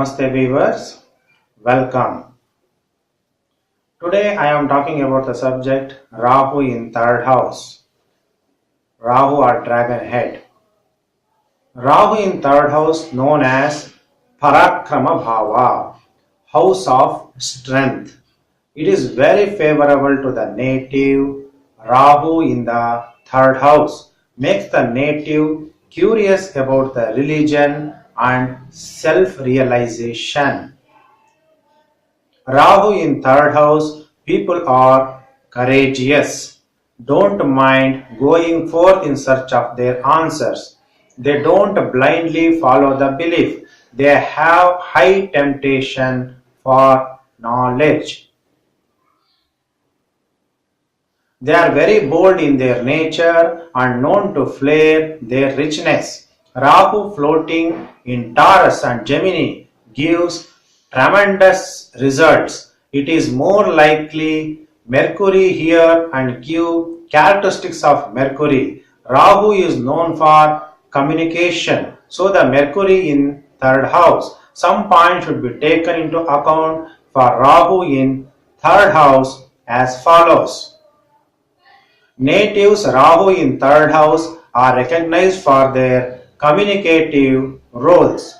Namaste viewers, welcome. Today I am talking about the subject Rahu in third house. Rahu or dragon head. Rahu in third house known as Parakrama Bhava, house of strength. It is very favorable to the native. Rahu in the third house makes the native curious about the religion and self-realization. Rahu in third house, people are courageous, don't mind going forth in search of their answers. They don't blindly follow the belief. They have high temptation for knowledge. They are very bold in their nature and known to flare their richness. Rahu floating in Taurus and Gemini gives tremendous results. It is more likely Mercury here and give characteristics of Mercury. Rahu is known for communication. So the Mercury in third house. Some points should be taken into account for Rahu in third house as follows. Natives Rahu in third house are recognized for their communicative roles.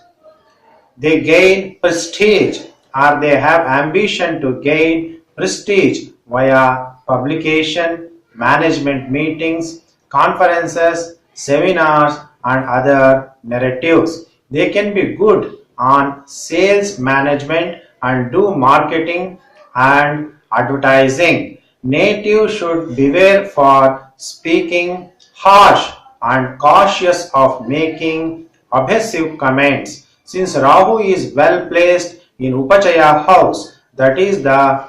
They gain prestige or they have ambition to gain prestige via publication, management meetings, conferences, seminars and other narratives. They can be good on sales management and do marketing and advertising. Natives should beware for speaking harsh and cautious of making abrasive comments. Since Rahu is well placed in Upachaya house, that is the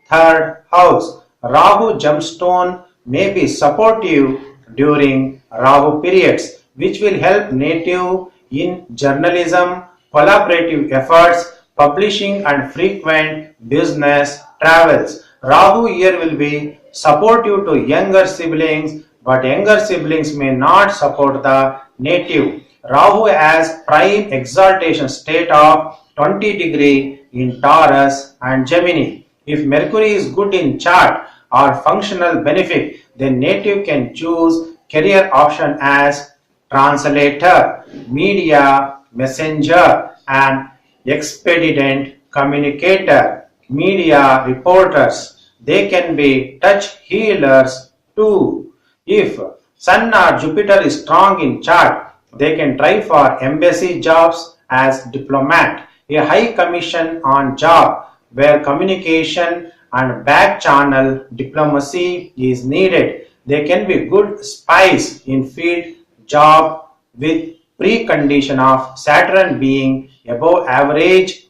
third house, Rahu gemstone may be supportive during Rahu periods, which will help native in journalism, collaborative efforts, publishing and frequent business travels. Rahu here will be supportive to younger siblings, but younger siblings may not support the native. Rahu has prime exaltation state of 20 degree in Taurus and Gemini. If Mercury is good in chart or functional benefit, then native can choose career option as translator, media, messenger and expedient communicator, media reporters. They can be touch healers too. If Sun or Jupiter is strong in chart, they can try for embassy jobs as diplomat, a high commission on job where communication and back channel diplomacy is needed. They can be good spies in field job with precondition of Saturn being above average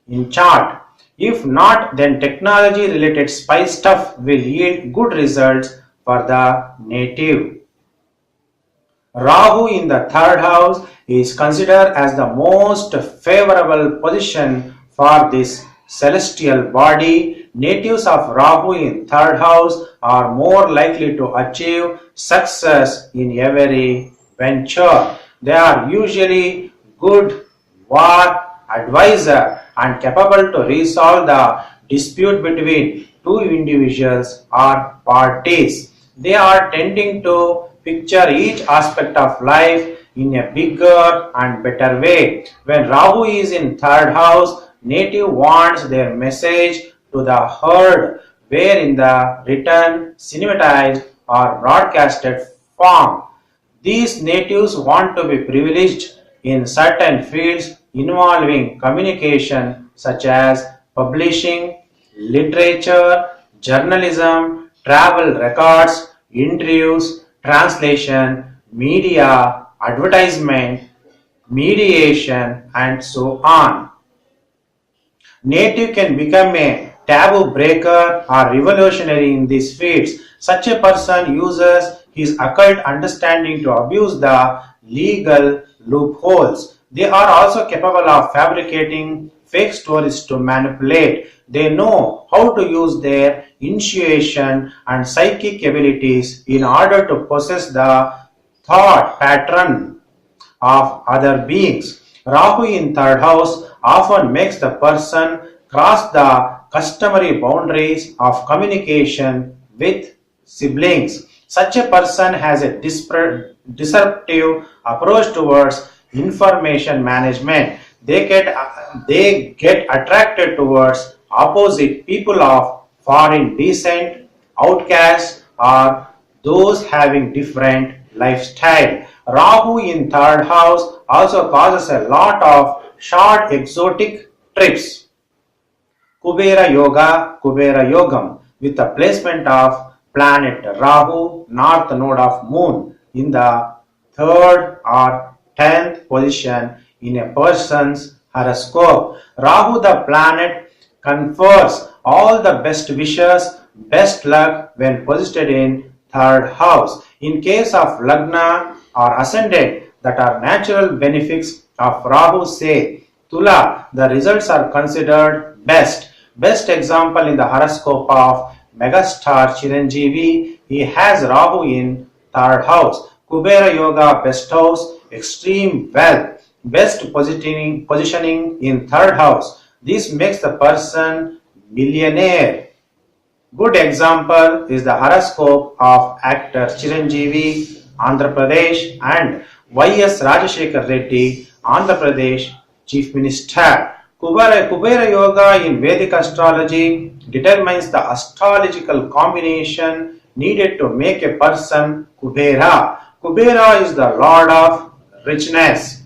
in chart. If not, then technology related spy stuff will yield good results for the native. Rahu in the third house is considered as the most favorable position for this celestial body. Natives of Rahu in third house are more likely to achieve success in every venture. They are usually good war advisor and capable to resolve the dispute between two individuals or parties. They are tending to picture each aspect of life in a bigger and better way. When Rahu is in third house, native wants their message to the heard, where in the written, cinematized or broadcasted form. These natives want to be privileged in certain fields involving communication such as publishing, literature, journalism, travel records, interviews, translation, media, advertisement, mediation and so on. Native can become a taboo breaker or revolutionary in these fields. Such a person uses his occult understanding to abuse the legal loopholes. They are also capable of fabricating fake stories to manipulate. They know how to use their intuition and psychic abilities in order to possess the thought pattern of other beings. Rahu in third house often makes the person cross the customary boundaries of communication with siblings. Such a person has a disruptive approach towards information management. They get attracted towards opposite people of foreign descent, outcasts, or those having different lifestyle. Rahu in third house also causes a lot of short exotic trips. Kubera Yogam, with the placement of planet Rahu, north node of moon, in the third or 10th position in a person's horoscope. Rahu, the planet, confers all the best wishes, best luck when posited in third house. In case of Lagna or ascendant, that are natural benefits of Rahu, say Tula, the results are considered best. Best example in the horoscope of megastar Chiranjeevi, he has Rahu in third house. Kubera Yoga bestows extreme wealth. Best positioning in third house. This makes the person millionaire. Good example is the horoscope of actor Chiranjeevi, Andhra Pradesh, and Y.S. Rajashekar Reddy, Andhra Pradesh Chief Minister. Kubera Yoga in Vedic astrology determines the astrological combination needed to make a person Kubera. Kubera is the lord of richness,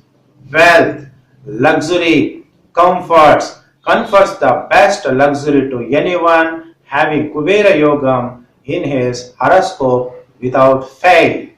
wealth, luxury, comforts, confers the best luxury to anyone having Kubera Yogam in his horoscope without fail.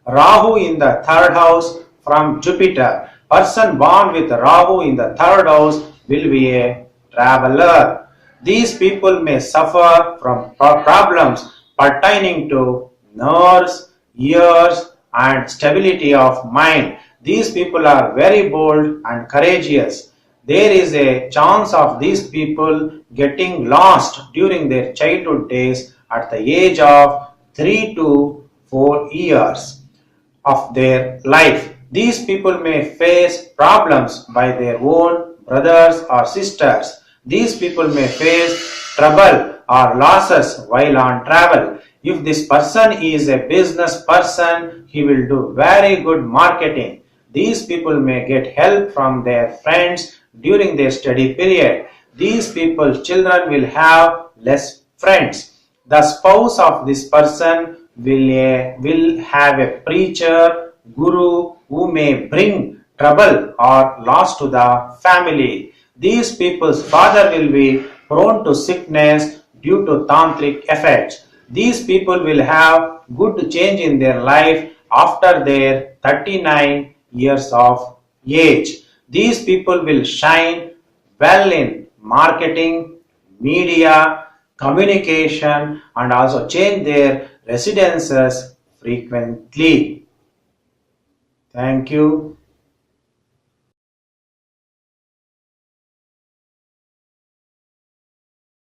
Rahu in the third house from Jupiter. Person born with Rahu in the third house will be a traveler. These people may suffer from problems pertaining to nerves, ears, and stability of mind. These people are very bold and courageous. There is a chance of these people getting lost during their childhood days at the age of 3 to 4 years of their life. These people may face problems by their own brothers or sisters. These people may face trouble or losses while on travel. If this person is a business person, he will do very good marketing. These people may get help from their friends during their study period. These people's children will have less friends. The spouse of this person will have a preacher, guru, who may bring trouble or loss to the family. These people's father will be prone to sickness due to tantric effects. These people will have good change in their life after their 39 years of age. These people will shine well in marketing, media, communication, and also change their residences frequently. Thank you.